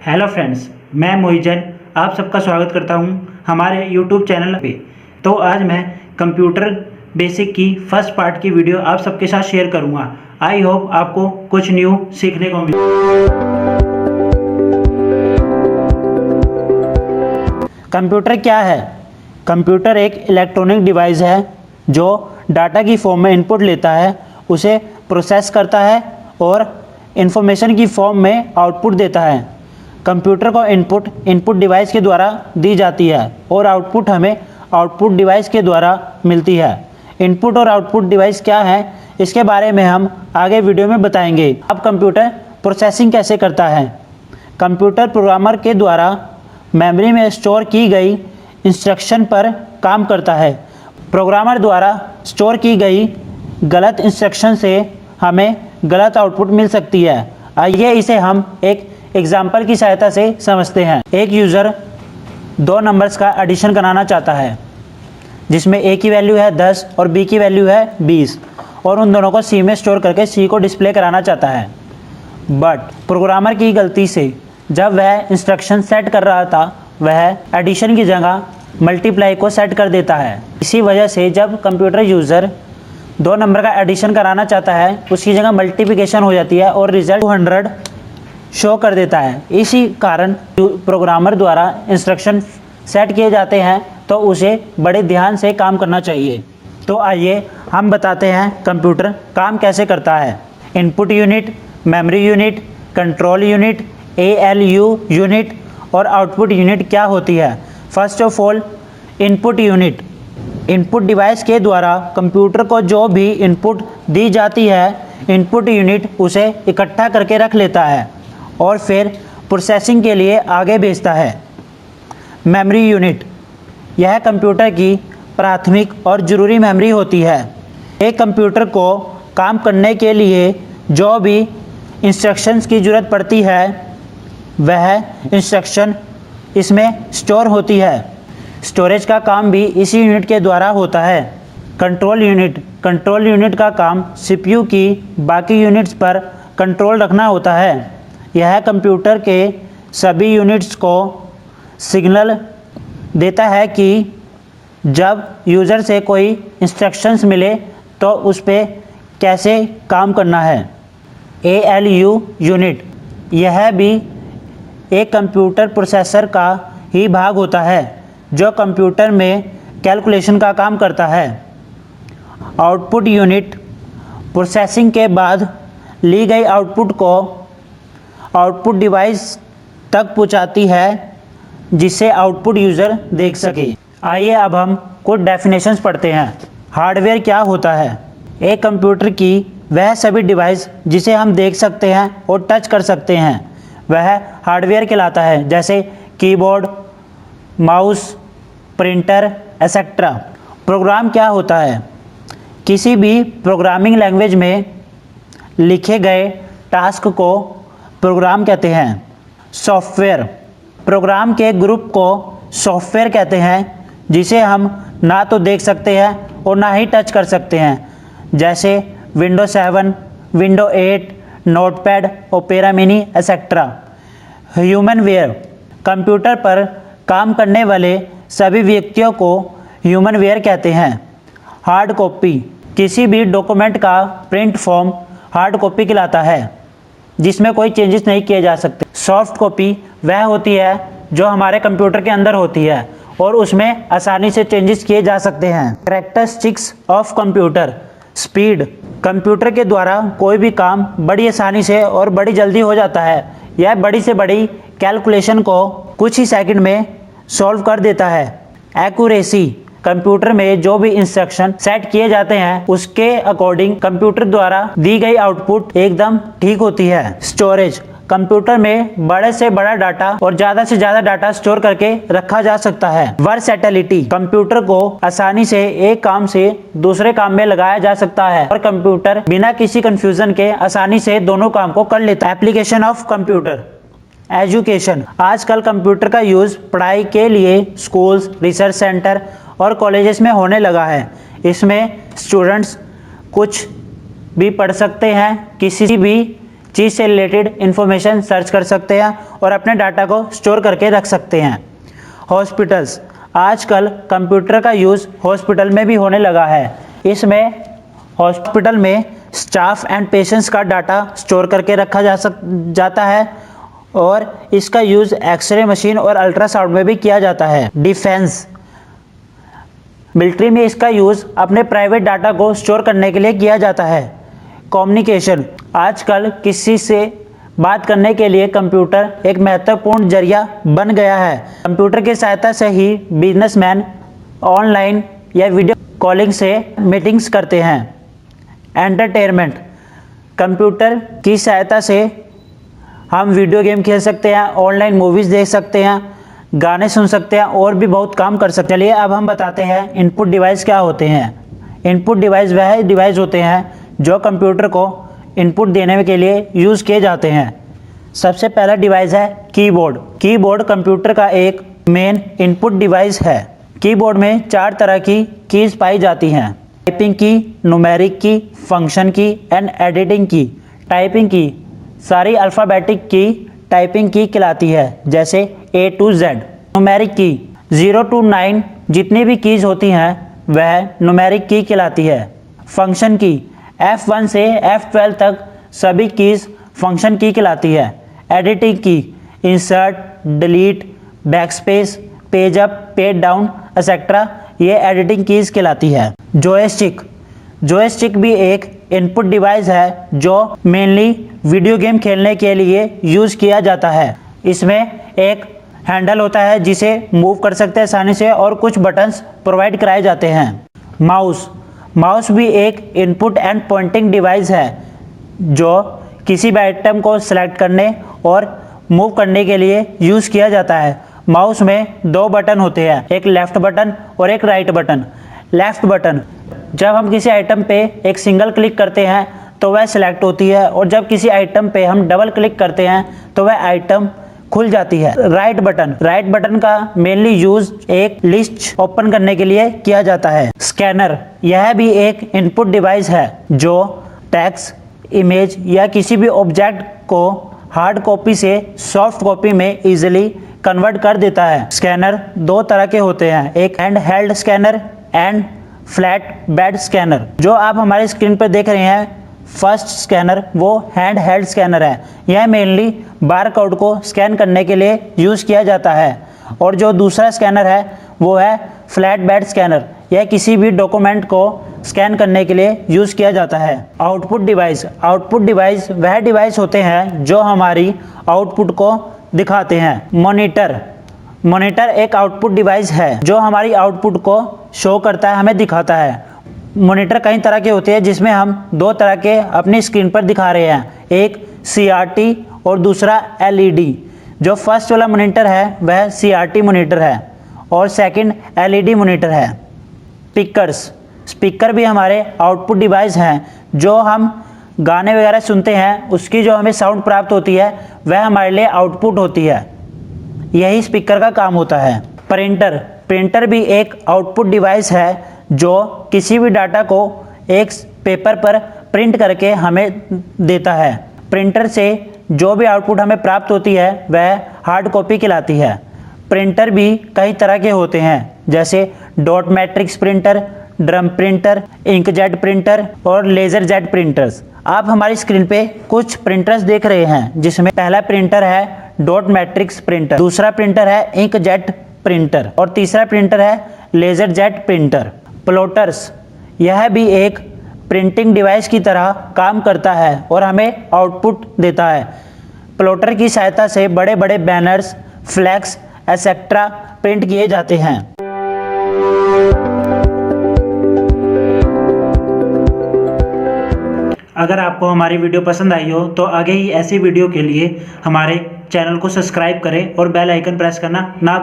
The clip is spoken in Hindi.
हेलो फ्रेंड्स, मैं मोहिजन आप सबका स्वागत करता हूं हमारे यूट्यूब चैनल पे। तो आज मैं कंप्यूटर बेसिक की फर्स्ट पार्ट की वीडियो आप सबके साथ शेयर करूंगा। आई होप आपको कुछ न्यू सीखने को मिले। कंप्यूटर क्या है? कंप्यूटर एक इलेक्ट्रॉनिक डिवाइस है जो डाटा की फॉर्म में इनपुट लेता है, उसे प्रोसेस करता है और इंफॉर्मेशन की फॉर्म में आउटपुट देता है। कंप्यूटर को इनपुट डिवाइस के द्वारा दी जाती है और आउटपुट हमें आउटपुट डिवाइस के द्वारा मिलती है। इनपुट और आउटपुट डिवाइस क्या है, इसके बारे में हम आगे वीडियो में बताएंगे। अब कंप्यूटर प्रोसेसिंग कैसे करता है? कंप्यूटर प्रोग्रामर के द्वारा मेमोरी में स्टोर की गई इंस्ट्रक्शन पर काम करता है। प्रोग्रामर द्वारा स्टोर की गई गलत इंस्ट्रक्शन से हमें गलत आउटपुट मिल सकती है। आइए इसे हम एक एग्जाम्पल की सहायता से समझते हैं। एक यूज़र दो नंबर्स का एडिशन कराना चाहता है, जिसमें ए की वैल्यू है 10 और बी की वैल्यू है 20, और उन दोनों को सी में स्टोर करके सी को डिस्प्ले कराना चाहता है। बट प्रोग्रामर की गलती से जब वह इंस्ट्रक्शन सेट कर रहा था, वह एडिशन की जगह मल्टीप्लाई को सेट कर देता है। इसी वजह से जब कंप्यूटर यूज़र दो नंबर का एडिशन कराना चाहता है, उसकी जगह मल्टीप्लिकेशन हो जाती है और रिजल्ट 200 शो कर देता है। इसी कारण प्रोग्रामर द्वारा इंस्ट्रक्शन सेट किए जाते हैं, तो उसे बड़े ध्यान से काम करना चाहिए। तो आइए हम बताते हैं कंप्यूटर काम कैसे करता है। Input unit, memory unit, control unit, ALU unit और आउटपुट यूनिट क्या होती है। First of all, input unit. Input device के द्वारा कंप्यूटर को जो भी इनपुट दी जाती है, इनपुट यूनिट उसे इकट्ठा करके रख लेता है और फिर प्रोसेसिंग के लिए आगे भेजता है। मेमोरी यूनिट, यह कंप्यूटर की प्राथमिक और ज़रूरी मेमोरी होती है। एक कंप्यूटर को काम करने के लिए जो भी इंस्ट्रक्शंस की ज़रूरत पड़ती है, वह इंस्ट्रक्शन इसमें स्टोर होती है। स्टोरेज का काम भी इसी यूनिट के द्वारा होता है। कंट्रोल यूनिट, कंट्रोल यूनिट का काम CPU की बाकी यूनिट्स पर कंट्रोल रखना होता है। यह कंप्यूटर के सभी यूनिट्स को सिग्नल देता है कि जब यूज़र से कोई इंस्ट्रक्शंस मिले तो उस पर कैसे काम करना है। ALU यूनिट, यह भी एक कंप्यूटर प्रोसेसर का ही भाग होता है जो कंप्यूटर में कैलकुलेशन का काम करता है। आउटपुट यूनिट, प्रोसेसिंग के बाद ली गई आउटपुट को आउटपुट डिवाइस तक पहुंचाती है, जिसे आउटपुट यूज़र देख सके। आइए अब हम कुछ डेफिनेशंस पढ़ते हैं। हार्डवेयर क्या होता है? एक कंप्यूटर की वह सभी डिवाइस जिसे हम देख सकते हैं और टच कर सकते हैं, वह हार्डवेयर कहलाता है, जैसे keyboard, mouse, printer etcetera. Program क्या होता है? किसी भी प्रोग्रामिंग लैंग्वेज में लिखे गए टास्क को प्रोग्राम कहते हैं। सॉफ्टवेयर, प्रोग्राम के ग्रुप को सॉफ्टवेयर कहते हैं, जिसे हम ना तो देख सकते हैं और ना ही टच कर सकते हैं, जैसे Windows 7, Windows 8, Notepad, Opera Mini etcetera. HumanWare, computer पर काम करने वाले सभी व्यक्तियों को ह्यूमनवेयर कहते हैं। हार्ड कॉपी, किसी भी डॉक्यूमेंट का प्रिंट फॉर्म हार्ड कॉपी कहलाता है, जिसमें कोई चेंजेस नहीं किए जा सकते। सॉफ्ट कॉपी वह होती है जो हमारे कंप्यूटर के अंदर होती है और उसमें आसानी से चेंजेस किए जा सकते हैं। Characteristics of computer, speed, computer के द्वारा कोई भी काम बड़ी आसानी से और बड़ी जल्दी हो जाता है। यह बड़ी से बड़ी कैलकुलेशन को कुछ ही सेकंड में सॉल्व कर देता है। एक्यूरेसी, कंप्यूटर में जो भी इंस्ट्रक्शन सेट किए जाते हैं, उसके अकॉर्डिंग कंप्यूटर द्वारा दी गई आउटपुट एकदम ठीक होती है। स्टोरेज, कंप्यूटर में बड़े से बड़ा डाटा और ज़्यादा से ज़्यादा डाटा स्टोर करके रखा जा सकता है। वर्सैटिलिटी, कंप्यूटर को आसानी से एक काम से दूसरे काम में लगाया जा सकता है और कंप्यूटर बिना किसी कंफ्यूजन के आसानी से दोनों काम को कर लेता है। Application of computer. एजुकेशन, आजकल कंप्यूटर का यूज़ पढ़ाई के लिए स्कूल्स, रिसर्च सेंटर और कॉलेजेस में होने लगा है। इसमें स्टूडेंट्स कुछ भी पढ़ सकते हैं, किसी भी चीज़ से रिलेटेड इन्फॉर्मेशन सर्च कर सकते हैं और अपने डाटा को स्टोर करके रख सकते हैं। हॉस्पिटल्स, आजकल कंप्यूटर का यूज़ हॉस्पिटल में भी होने लगा है। इसमें हॉस्पिटल में स्टाफ एंड पेशेंट्स का डाटा स्टोर करके रखा जाता है और इसका यूज़ एक्सरे मशीन और अल्ट्रासाउंड में भी किया जाता है। डिफेंस, मिलिट्री में इसका यूज़ अपने प्राइवेट डाटा को स्टोर करने के लिए किया जाता है। कम्युनिकेशन, आजकल किसी से बात करने के लिए कंप्यूटर एक महत्वपूर्ण जरिया बन गया है। कंप्यूटर की सहायता से ही बिजनेसमैन ऑनलाइन या वीडियो कॉलिंग से मीटिंग्स करते हैं। एंटरटेनमेंट, कंप्यूटर की सहायता से हम वीडियो गेम खेल सकते हैं, ऑनलाइन मूवीज़ देख सकते हैं, गाने सुन सकते हैं और भी बहुत काम कर सकते हैं। चलिए अब हम बताते हैं इनपुट डिवाइस क्या होते हैं। इनपुट डिवाइस वह डिवाइस होते हैं जो कंप्यूटर को इनपुट देने के लिए यूज़ किए जाते हैं। सबसे पहला डिवाइस है कीबोर्ड। कीबोर्ड कंप्यूटर का एक मेन इनपुट डिवाइस है। कीबोर्ड में 4 तरह की कीज़ पाई जाती हैं: टाइपिंग की, न्यूमेरिक की, फंक्शन की एंड एडिटिंग की। टाइपिंग की सारी अल्फ़ाबेटिक की टाइपिंग की कहलाती है, जैसे A to Z। न्यूमेरिक की 0 to 9 जितनी भी कीज़ होती हैं वह न्यूमेरिक की कहलाती है। फंक्शन की F1 से F12 तक सभी कीज़ फंक्शन की कहलाती है। एडिटिंग की insert, delete, backspace, page up, page down etcetera, ये एडिटिंग कीज़ कहलाती है। जॉयस्टिक, जॉयस्टिक भी एक इनपुट डिवाइस है जो मेनली वीडियो गेम खेलने के लिए यूज़ किया जाता है। इसमें एक हैंडल होता है जिसे मूव कर सकते हैं आसानी से और कुछ बटन्स प्रोवाइड कराए जाते हैं। माउस, माउस भी एक इनपुट एंड पॉइंटिंग डिवाइस है जो किसी भी आइटम को सेलेक्ट करने और मूव करने के लिए यूज़ किया जाता है। माउस में 2 बटन होते हैं, एक लेफ़्ट बटन और एक राइट बटन। लेफ़्ट बटन जब हम किसी आइटम पे एक सिंगल क्लिक करते हैं तो वह सिलेक्ट होती है और जब किसी आइटम पे हम डबल क्लिक करते हैं तो वह आइटम खुल जाती है। राइट बटन का मेनली यूज़ एक लिस्ट ओपन करने के लिए किया जाता है। स्कैनर, यह भी एक इनपुट डिवाइस है जो टेक्स्ट, इमेज या किसी भी ऑब्जेक्ट को हार्ड कॉपी से सॉफ्ट कॉपी में इजीली कन्वर्ट कर देता है। स्कैनर 2 तरह के होते हैं, एक hand held scanner and flat bed scanner. जो आप हमारे स्क्रीन पर देख रहे हैं फर्स्ट स्कैनर वो हैंड हेल्ड स्कैनर है। यह मेनली बार कोड को स्कैन करने के लिए यूज़ किया जाता है। और जो दूसरा स्कैनर है वो है फ्लैट बेड स्कैनर। यह किसी भी डॉक्यूमेंट को स्कैन करने के लिए यूज़ किया जाता है। आउटपुट डिवाइस वह डिवाइस होते हैं जो हमारी आउटपुट को दिखाते हैं। मॉनिटर एक आउटपुट डिवाइस है जो हमारी आउटपुट को शो करता है, हमें दिखाता है। मॉनिटर कई तरह के होते हैं जिसमें हम 2 तरह के अपनी स्क्रीन पर दिखा रहे हैं, एक CRT और दूसरा LED। जो फर्स्ट वाला मॉनिटर है वह CRT मॉनिटर है और सेकंड LED मॉनिटर है। स्पीकर भी हमारे आउटपुट डिवाइस हैं। जो हम गाने वगैरह सुनते हैं उसकी जो हमें साउंड प्राप्त होती है वह हमारे लिए आउटपुट होती है, यही स्पीकर का काम होता है। प्रिंटर भी एक आउटपुट डिवाइस है जो किसी भी डाटा को एक पेपर पर प्रिंट करके हमें देता है। प्रिंटर से जो भी आउटपुट हमें प्राप्त होती है वह हार्ड कॉपी कहलाती है। प्रिंटर भी कई तरह के होते हैं, जैसे dot matrix printer, drum printer, inkjet printer और लेज़र जेट प्रिंटर्स। आप हमारी स्क्रीन पे कुछ प्रिंटर्स देख रहे हैं जिसमें पहला प्रिंटर है डॉट मैट्रिक्स प्रिंटर, दूसरा प्रिंटर है इंकजेट प्रिंटर और तीसरा प्रिंटर है लेज़र जेट प्रिंटर। प्लॉटर्स, यह भी एक प्रिंटिंग डिवाइस की तरह काम करता है और हमें आउटपुट देता है। प्लॉटर की सहायता से बड़े बड़े बैनर्स, फ्लैक्स एक्सेट्रा प्रिंट किए जाते हैं। अगर आपको हमारी वीडियो पसंद आई हो तो आगे ही ऐसी वीडियो के लिए हमारे चैनल को सब्सक्राइब करें और बेल आइकन प्रेस करना ना